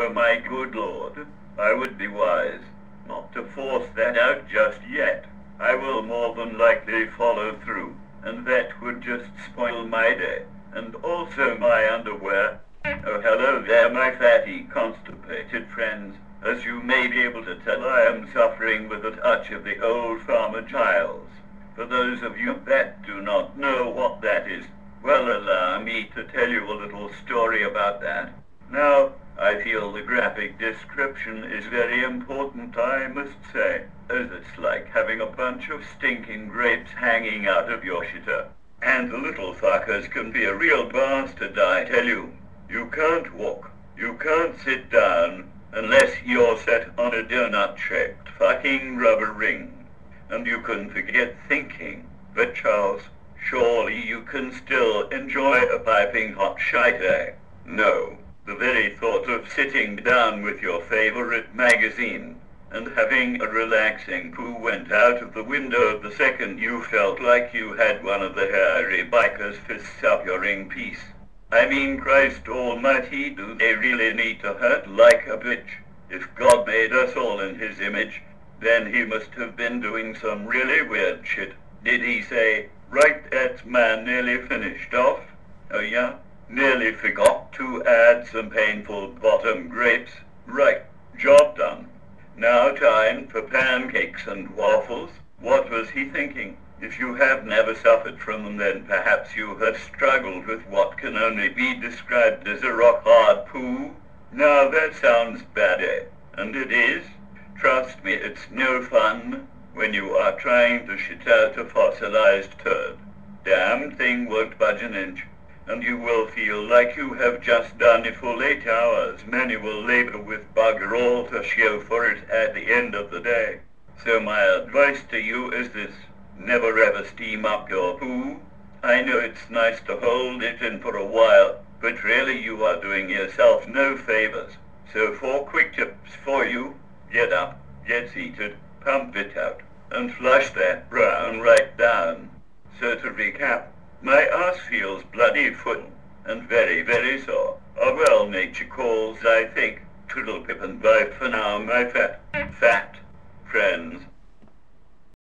Oh my good lord, I would be wise not to force that out just yet. I will more than likely follow through, and that would just spoil my day, and also my underwear. Oh hello there my fatty constipated friends. As you may be able to tell, I am suffering with a touch of the old Farmer Giles. For those of you that do not know what that is, well, allow me to tell you a little story about that. Now, I feel the graphic description is very important, I must say, as it's like having a bunch of stinking grapes hanging out of your shitter. And the little fuckers can be a real bastard, I tell you. You can't walk, you can't sit down, unless you're set on a donut-shaped fucking rubber ring. And you can forget thinking. But Charles, surely you can still enjoy a piping hot shite, eh? No. The very thought of sitting down with your favorite magazine and having a relaxing poo went out of the window the second you felt like you had one of the hairy biker's fists up your ring piece. I mean, Christ almighty, do they really need to hurt like a bitch? If God made us all in his image, then he must have been doing some really weird shit. Did he say, right, that man nearly finished off? Oh yeah? Nearly forgot to add some painful bottom grapes. Right, job done. Now time for pancakes and waffles. What was he thinking? If you have never suffered from them, then perhaps you have struggled with what can only be described as a rock-hard poo. Now that sounds bad, eh? And it is. Trust me, it's no fun when you are trying to shit out a fossilized turd. Damn thing won't budge an inch, and you will feel like you have just done a full 8 hours manual labor with bugger all to show for it at the end of the day. So my advice to you is this: never ever steam up your poo. I know it's nice to hold it in for a while, but really you are doing yourself no favors. So 4 quick tips for you: get up, get seated, pump it out, and flush that brown right down. So to recap, my ass feels bloody full and very, very sore. Oh well, nature calls, I think. Twiddle pip and bye for now, my fat friends.